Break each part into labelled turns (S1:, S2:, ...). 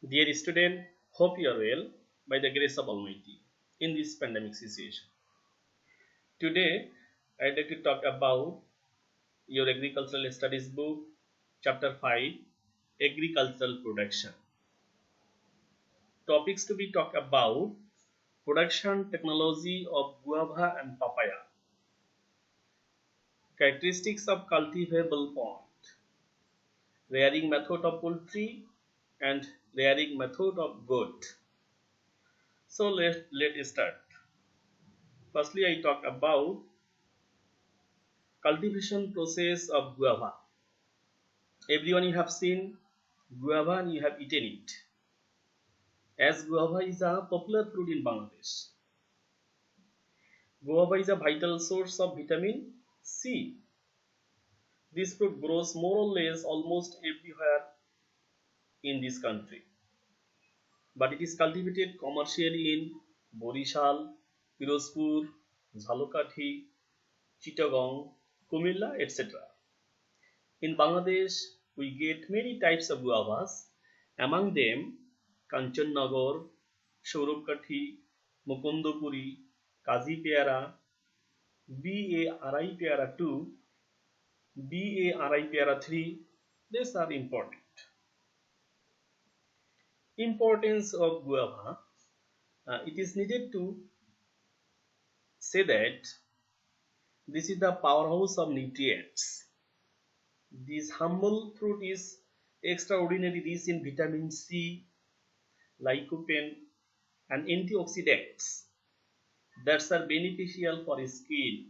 S1: Dear student, hope you are well by the grace of Almighty in this pandemic situation. Today, I'd like to talk about your agricultural studies book, chapter 5, agricultural production. Topics to be talked about: production technology of guava and papaya, characteristics of cultivable pond, rearing method of poultry, and rearing method of goat. So let's start. Firstly, I talk about cultivation process of guava. Everyone you have seen guava and you have eaten it. As guava is a popular fruit in Bangladesh, guava is a vital source of vitamin C. This fruit grows more or less almost everywhere in this country, but it is cultivated commercially in Borishal, Pirozpur, Jhalokati, Chittagong, Kumilla, etc. In Bangladesh, we get many types of guavas, among them Kanchannagar, Saurabkathi, Mukundapuri, Kazi Peara, BARI Peara 2, BARI Peara 3. These are important. Importance of guava. It is needed to say that this is the powerhouse of nutrients. This humble fruit is extraordinarily rich in vitamin C, lycopene, and antioxidants that are beneficial for skin.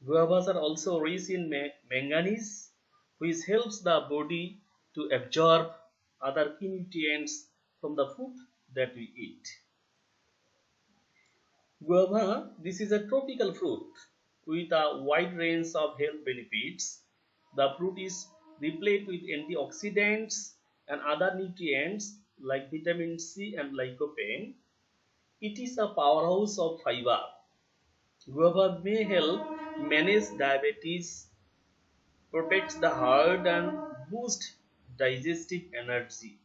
S1: Guavas are also rich in manganese, which helps the body to absorb other key nutrients from the food that we eat. Guava, this is a tropical fruit with a wide range of health benefits. The fruit is replete with antioxidants and other nutrients like vitamin C and lycopene. It is a powerhouse of fiber. Guava may help manage diabetes, protects the heart, and boost digestive energy.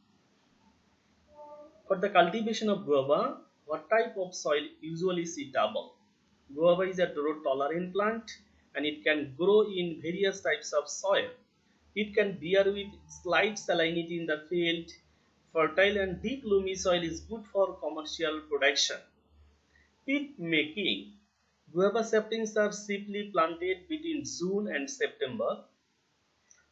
S1: For the cultivation of guava, what type of soil usually suitable? Guava is a drought-tolerant plant and it can grow in various types of soil. It can bear with slight salinity in the field. Fertile and deep loamy soil is good for commercial production. Pit making. Guava saplings are simply planted between June and September.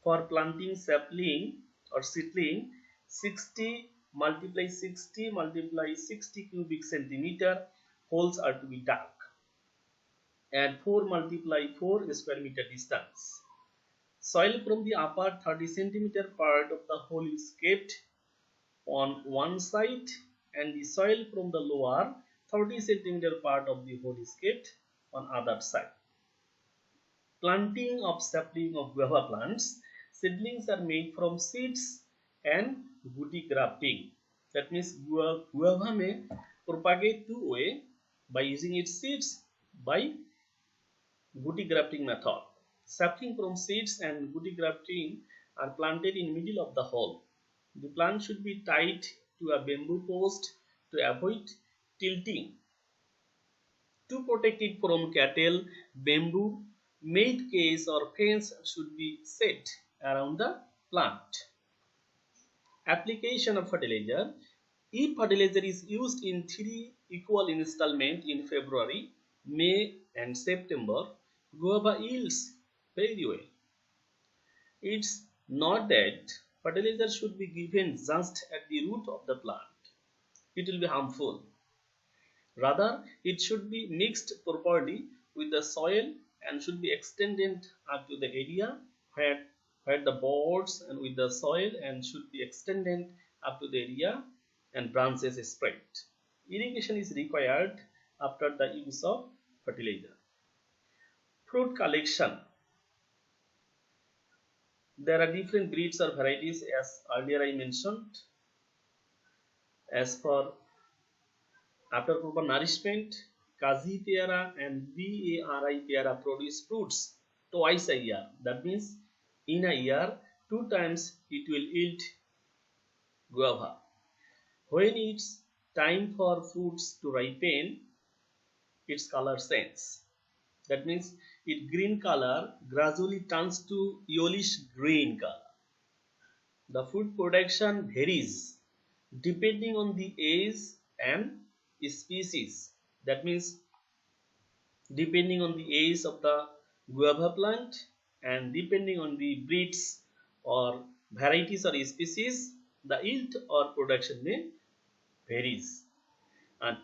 S1: For planting sapling or seedling, 60 multiply 60 multiply 60 cubic centimeter holes are to be dug and 4 multiply 4 square meter distance. Soil from the upper 30 centimeter part of the hole is kept on one side and the soil from the lower 30 centimeter part of the hole is kept on other side. Planting of sapling of guava plants. Seedlings are made from seeds and guti grafting. That means guava may propagate two way by using its seeds by guti grafting method. Sapling from seeds and guti grafting are planted in middle of the hole. The plant should be tied to a bamboo post to avoid tilting. To protect it from cattle, bamboo made cage or fence should be set around the plant. Application of fertilizer. If fertilizer is used in 3 equal installments in February, May and September, guava yields very well. It's not that fertilizer should be given just at the root of the plant. It will be harmful. Rather, it should be mixed properly with the soil and should be extended up to the area where the boards and with the soil and should be extended up to the area and branches spread. Irrigation is required after the use of fertilizer. Fruit collection. There are different breeds or varieties as earlier I mentioned. As for after proper nourishment, Kazi Peara and BARI Peara produce fruits twice a year. That means in a year, two times it will yield guava. When it's time for fruits to ripen, its color changes. That means its green color gradually turns to yellowish green color. The food production varies depending on the age and species. That means depending on the age of the guava plant and depending on the breeds or varieties or species, the yield or production may varies.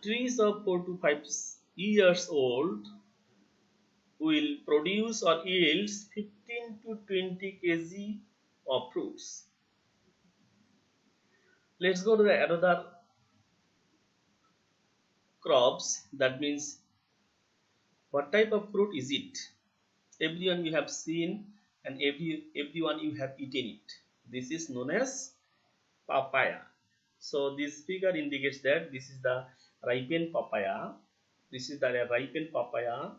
S1: Trees of 4 to 5 years old will produce or yields 15 to 20 kg of fruits. Let's go to the another crops. That means what type of fruit is it? Everyone you have seen and everyone you have eaten it. This is known as papaya. So this figure indicates that this is the ripened papaya. This is the ripened papaya,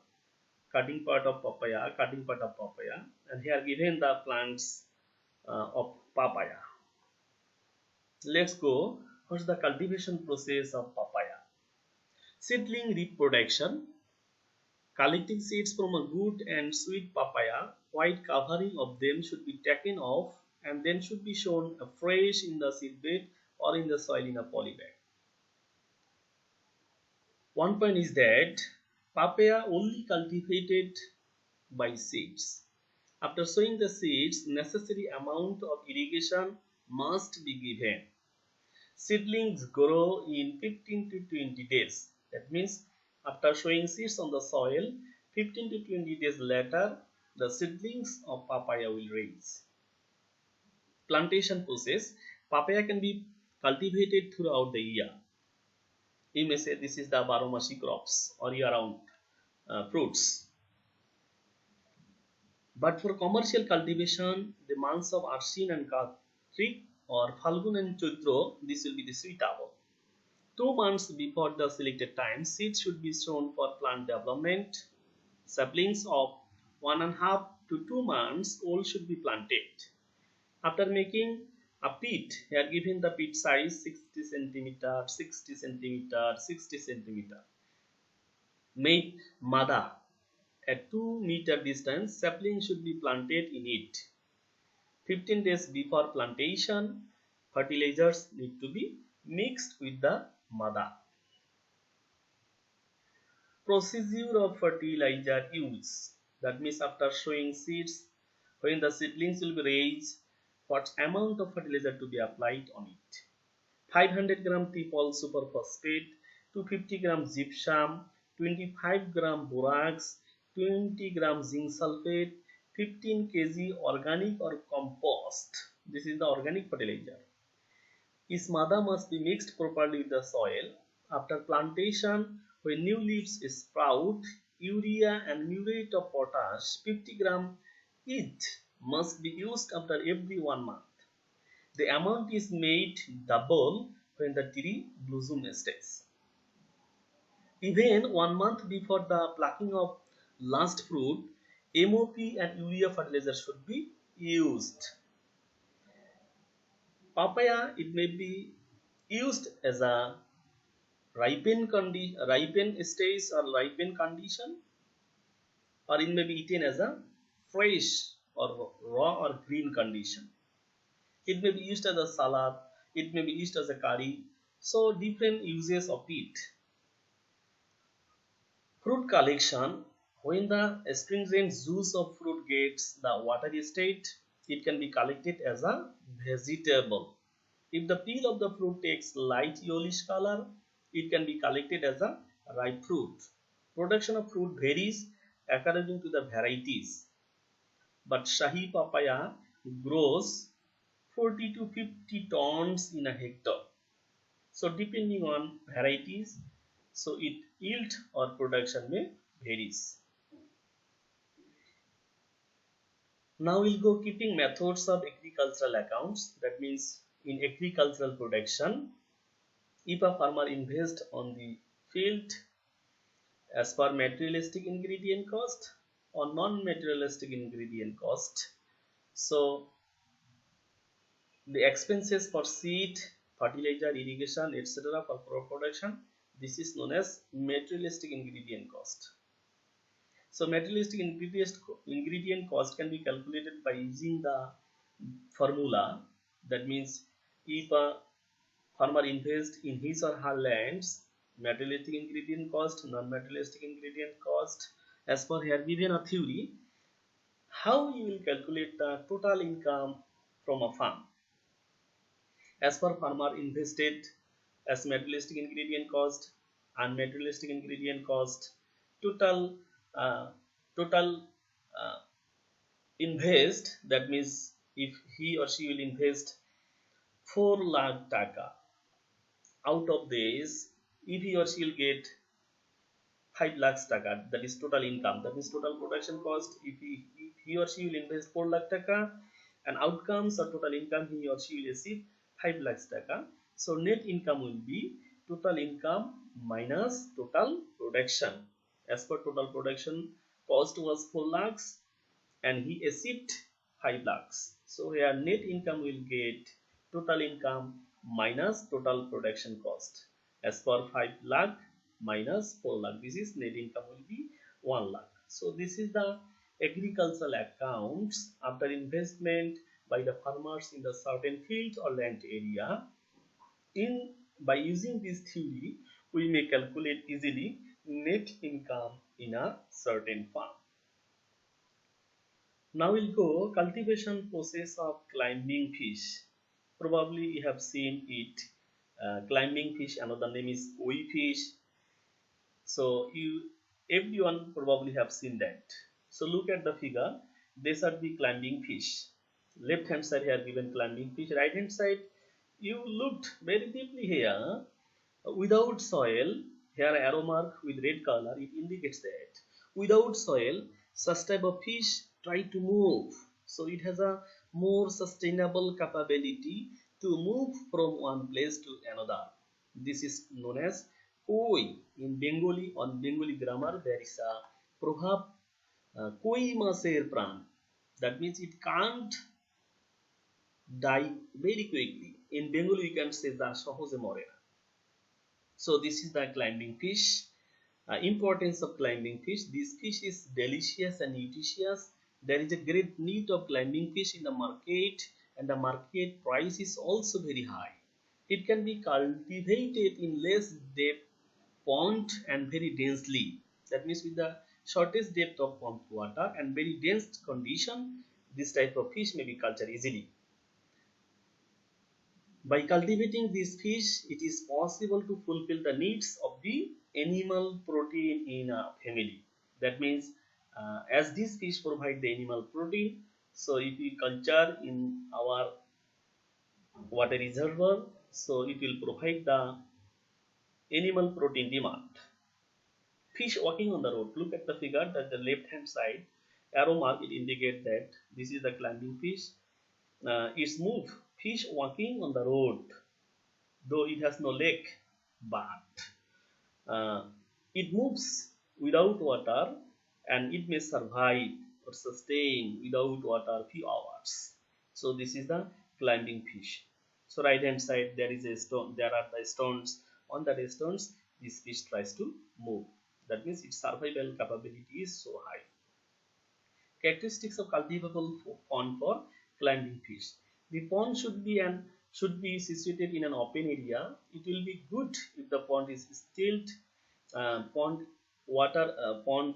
S1: cutting part of papaya, and here given the plants of papaya. Let's go. What's the cultivation process of papaya? Seedling reproduction. Collecting seeds from a good and sweet papaya, white covering of them should be taken off and then should be sown fresh in the seedbed or in the soil in a polybag. One point is that papaya only cultivated by seeds. After sowing the seeds, necessary amount of irrigation must be given. Seedlings grow in 15 to 20 days. That means after sowing seeds on the soil, 15 to 20 days later, the seedlings of papaya will raise. Plantation process. Papaya can be cultivated throughout the year. You may say this is the Baromasi crops or year-round fruits. But for commercial cultivation, the months of Ashin and Kartik or Phalgun and Chaitra, this will be the suitable. 2 months before the selected time, seeds should be sown for plant development. Saplings of 1.5 to 2 months old should be planted. After making a pit, here given the pit size 60 centimeter, 60 centimeter, 60 centimeter. Make mada at 2-meter distance. Sapling should be planted in it. 15 days before plantation, fertilizers need to be mixed with the mada. Procedure of fertilizer use. That means after sowing seeds, when the seedlings will be raised, what amount of fertilizer to be applied on it? 500 gram Tipol superphosphate, 250 gram gypsum, 25 gram borax, 20 gram zinc sulfate, 15 kg organic or compost. This is the organic fertilizer. This mada must be mixed properly with the soil. After plantation, when new leaves sprout, urea and muriate of potash 50 gram each must be used after every 1 month. The amount is made double when the tree blossom stage. Even 1 month before the plucking of last fruit, MOP and urea fertilizer should be used. Papaya, it may be used as a ripen stage or ripen condition, or it may be eaten as a fresh or raw or green condition. It may be used as a salad, it may be used as a curry, so different uses of it. Fruit collection. When the astringent juice of fruit gets the watery state, it can be collected as a vegetable. If the peel of the fruit takes light yellowish color, it can be collected as a ripe fruit. Production of fruit varies according to the varieties, but Shahi papaya grows 40 to 50 tons in a hectare. So depending on varieties, so its yield or production may varies. Now we'll go keeping methods of agricultural accounts. That means in agricultural production, if a farmer invests on the field as per materialistic ingredient cost or non-materialistic ingredient cost, so the expenses for seed, fertilizer, irrigation, etc. for crop production. This is known as materialistic ingredient cost. So materialistic ingredient cost can be calculated by using the formula. That means if a farmer invests in his or her lands, materialistic ingredient cost, non-materialistic ingredient cost, as per here given a theory, how you will calculate the total income from a farm. As per farmer invested as materialistic ingredient cost and materialistic ingredient cost, total uh, total uh, invest, that means if he or she will invest 4 lakh taka, out of this if he or she will get 5 lakhs taka, that is total income, that is total production cost. If he or she will invest 4 lakh taka and outcomes or total income he or she will receive 5 lakhs taka. So net income will be total income minus total production. As per total production cost was 4 lakhs and he achieved 5 lakhs. So here net income will get total income minus total production cost. As per 5 lakh minus 4 lakh, this is net income will be 1 lakh. So this is the agricultural accounts after investment by the farmers in the certain field or land area. In by using this theory, we may calculate easily net income in a certain farm. Now we'll go cultivation process of climbing fish. Probably you have seen it. Climbing fish, another name is koi fish. So everyone probably have seen that. So look at the figure. These are the climbing fish. Left hand side here given climbing fish. Right hand side, you looked very deeply here. Without soil, here arrow mark with red color, it indicates that without soil, such type of fish try to move. So it has a more sustainable capability to move from one place to another. This is known as koi. In Bengali, on Bengali grammar, there is a proverb, koi maser pran. That means it can't die very quickly. In Bengali, we can say the sahoje more. So this is the climbing fish. Importance of climbing fish. This fish is delicious and nutritious. There is a great need of climbing fish in the market, and the market price is also very high. It can be cultivated in less depth pond and very densely. That means with the shortest depth of pond water and very dense condition, this type of fish may be cultured easily. By cultivating this fish, it is possible to fulfill the needs of the animal protein in a family. That means as these fish provide the animal protein, so if we culture in our water reservoir, so it will provide the animal protein demand. Fish walking on the road. Look at the figure that the left hand side arrow mark, it indicates that this is the climbing fish. Its move, fish walking on the road, though it has no leg, but it moves without water and it may survive or sustain without water few hours. So this is the climbing fish. So right hand side there is a stone, there are the stones. On the stones this fish tries to move. That means its survival capability is so high. Characteristics of cultivable pond for climbing fish. The pond should be situated in an open area. It will be good if the pond is stilt. Pond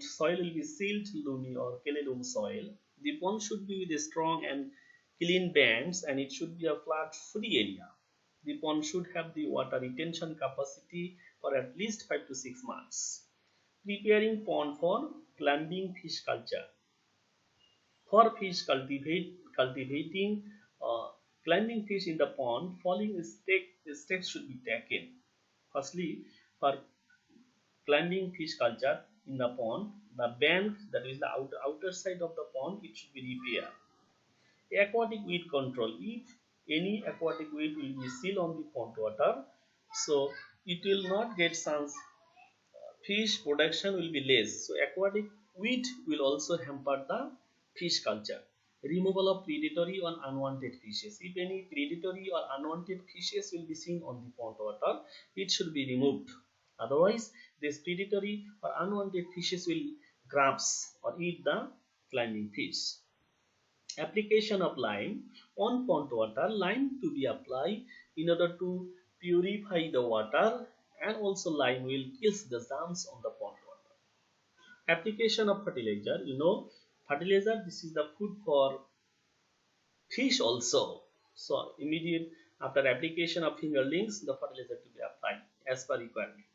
S1: soil will be silt loamy or clay loam soil. The pond should be with a strong and clean banks, and it should be a flat free area. The pond should have the water retention capacity for at least 5 to 6 months. Preparing pond for climbing fish culture. For fish cultivating climbing fish in the pond, following steps should be taken. Firstly, for climbing fish culture in the pond, the bank, that is the outer side of the pond, it should be repaired. Aquatic weed control. If any aquatic weed will be still on the pond water, so it will not get chance. Fish production will be less. So aquatic weed will also hamper the fish culture. removal of predatory or unwanted fishes. If any predatory or unwanted fishes will be seen on the pond water, it should be removed. Otherwise, this predatory or unwanted fishes will grasp or eat the climbing fish. Application of lime on pond water. Lime to be applied in order to purify the water, and also lime will kill the germs on the pond water. Application of fertilizer. Fertilizer, this is the food for fish also. So immediate after application of fingerlings, the fertilizer to be applied as per requirement.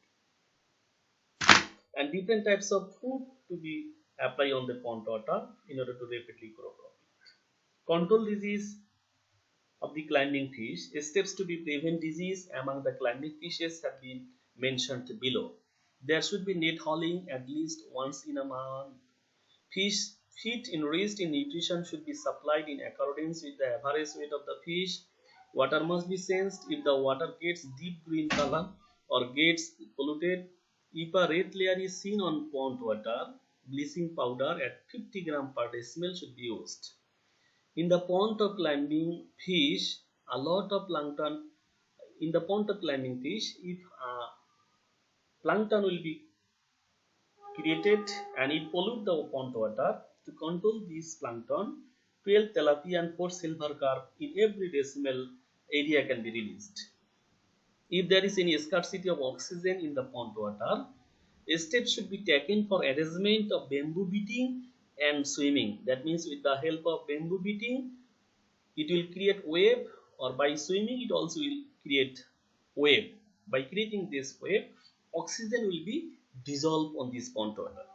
S1: And different types of food to be applied on the pond water in order to rapidly grow profit. Control disease of the climbing fish. Steps to be prevent disease among the climbing fishes have been mentioned below. There should be net hauling at least once in a month. Fish feed enriched in nutrition should be supplied in accordance with the average weight of the fish. Water must be sensed. If the water gets deep green color or gets polluted, if a red layer is seen on pond water, bleaching powder at 50 gram per decimil should be used. In the pond of climbing fish, a lot of plankton. In the pond of climbing fish, if plankton will be created and it pollute the pond water, to control this plankton, 12 tilapia and 4 silver carp in every decimal area can be released. If there is any scarcity of oxygen in the pond water, steps should be taken for arrangement of bamboo beating and swimming. That means with the help of bamboo beating, it will create wave, or by swimming it also will create wave. By creating this wave, oxygen will be dissolved on this pond water.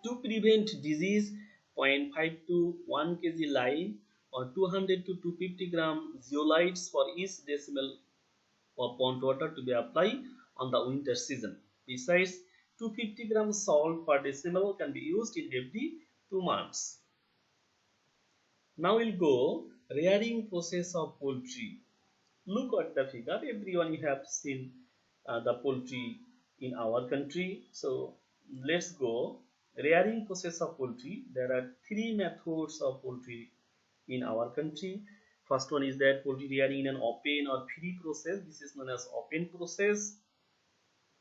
S1: To prevent disease, 0.5 to 1 kg lime or 200 to 250 gram zeolites for each decimal of pond water to be applied on the winter season. Besides, 250 grams salt per decimal can be used in every 2 months. Now we'll go rearing process of poultry. Look at the figure. Everyone you have seen the poultry in our country. So let's go rearing process of poultry. There are three methods of poultry in our country. First one is that poultry rearing in an open or free process. This is known as open process.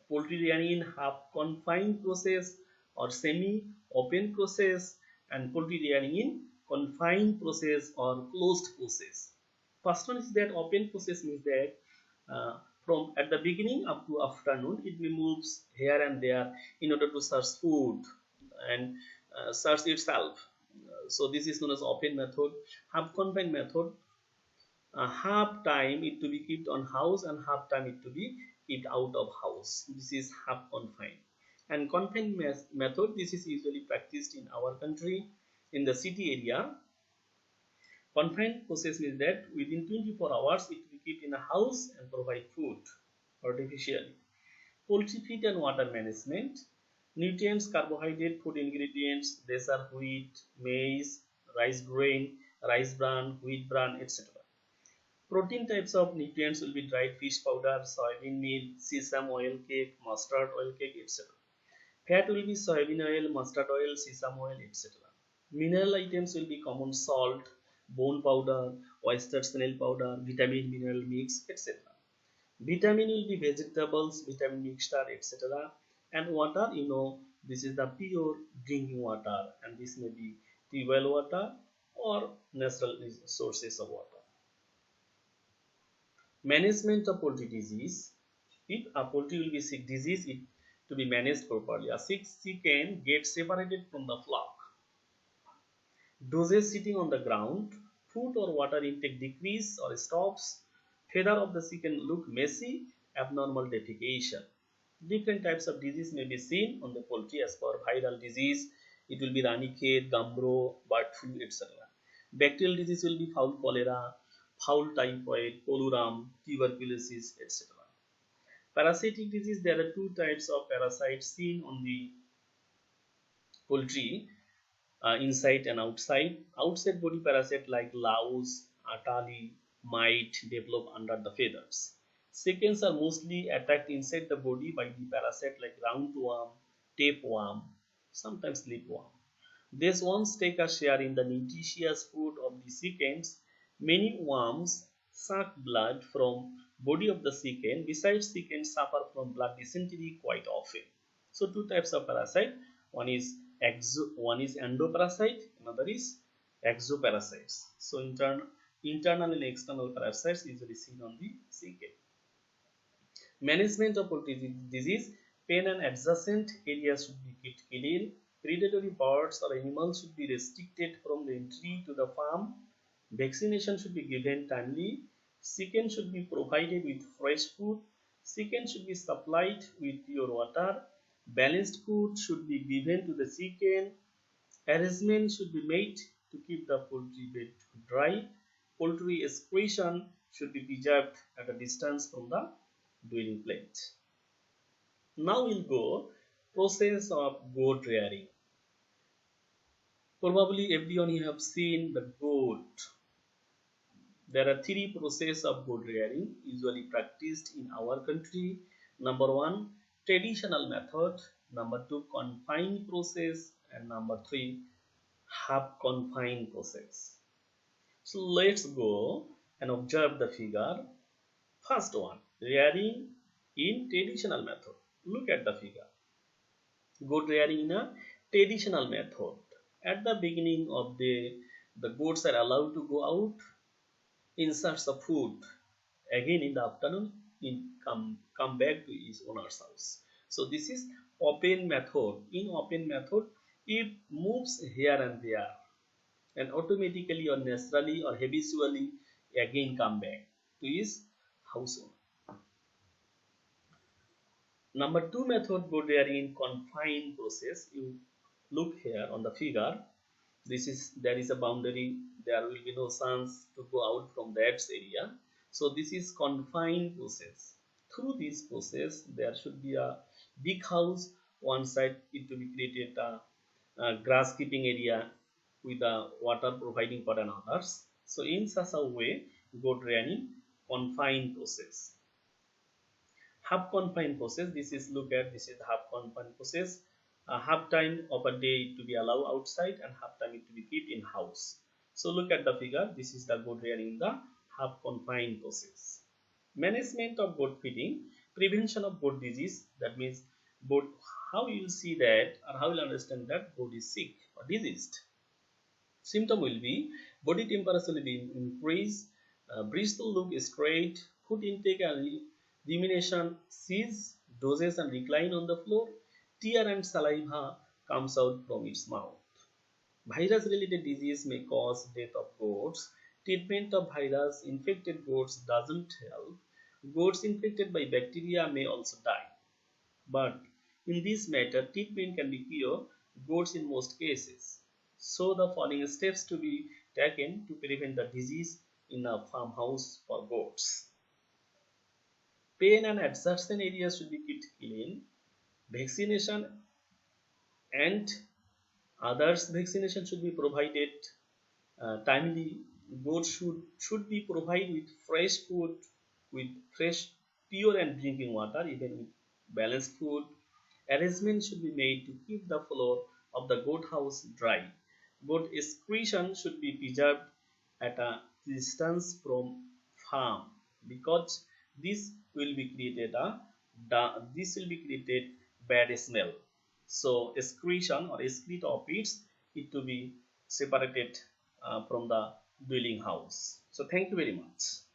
S1: Poultry rearing in half confined process or semi open process, and poultry rearing in confined process or closed process. First one is that open process means that from at the beginning up to afternoon it moves here and there in order to search food and search itself. So this is known as open method. Half confined method, half time it to be kept on house and half time it to be kept out of house. This is half confined. And confined method, this is usually practiced in our country in the city area. Confined process means that within 24 hours it will be kept in a house and provide food artificially. Poultry feed and water management. Nutrients, carbohydrate, food ingredients, these are wheat, maize, rice grain, rice bran, wheat bran, etc. Protein types of nutrients will be dried fish powder, soybean meal, sesame oil cake, mustard oil cake, etc. Fat will be soybean oil, mustard oil, sesame oil, etc. Mineral items will be common salt, bone powder, oyster snail powder, vitamin mineral mix, etc. Vitamin will be vegetables, vitamin mixture, etc. And water, this is the pure drinking water, and this may be the well water or natural sources of water. Management of poultry disease. If a poultry will be sick disease, it to be managed properly. A sick chicken gets separated from the flock. Doses sitting on the ground, food or water intake decrease or stops, feather of the chicken look messy, abnormal defecation. Different types of disease may be seen on the poultry as per viral disease. It will be ranichet, gambro, bird flu, etc. Bacterial disease will be fowl cholera, fowl typhoid, coluram, tuberculosis, etc. Parasitic disease, there are two types of parasites seen on the poultry, inside and outside. Outside body parasite like louse, atali, might develop under the feathers. Chickens are mostly attacked inside the body by the parasite like roundworm, tapeworm, sometimes slipworm. They once take a share in the nutritious food of the secants. Many worms suck blood from body of the secant. Besides, secants suffer from blood dysentery quite often. So two types of parasite. One is endoparasite, another is exoparasites. So internal and external parasites usually seen on the secant. Management of poultry disease, pen and adjacent areas should be kept clean. Predatory birds or animals should be restricted from the entry to the farm. Vaccination should be given timely. Chicken should be provided with fresh food. Chicken should be supplied with pure water. Balanced food should be given to the chicken. Arrangement should be made to keep the poultry bed dry. Poultry excretion should be preserved at a distance from the dwelling plate. Now we'll go process of goat rearing. Probably everyone you have seen the goat. There are three processes of goat rearing usually practiced in our country. Number one, traditional method. Number two, confined process. And number three, half confined process. So let's go and observe the figure. First one, rearing in traditional method. Look at the figure. Goat rearing in a traditional method. At the beginning of the goats are allowed to go out in search of food. Again in the afternoon, come back to his owner's house. So this is open method. In open method, it moves here and there, and automatically or naturally or habitually again come back to his house owner. Number two method, goat rearing in confined process. You look here on the figure. There is a boundary. There will be no chance to go out from that area. So this is confined process. Through this process, there should be a big house. One side it to be created a grass keeping area with a water providing for others. So in such a way, goat rearing confined process. Half confined process. This is the half confined process. Half time of a day to be allowed outside and half time it to be kept in house. So look at the figure. This is the goat rearing in the half confined process. Management of goat feeding, prevention of goat disease. That means goat. How you will see that, or how you will understand that goat is sick or diseased. Symptom will be body temperature will be increased, breast will look straight, food intake and rumination cease, doses and recline on the floor, tear and saliva comes out from its mouth. Virus related disease may cause death of goats. Treatment of virus infected goats doesn't help. Goats infected by bacteria may also die. But in this matter, treatment can be cure goats in most cases. So the following steps to be taken to prevent the disease in a farmhouse for goats. Pen and adjacent areas should be kept clean. Vaccination and others vaccination should be provided timely. Goats should be provided with fresh food, with fresh, pure and drinking water, even with balanced food. Arrangement should be made to keep the floor of the goat house dry. Goat excretion should be preserved at a distance from farm, because this will be created bad smell. So excretion or excrete of it to be separated from the dwelling house. So thank you very much.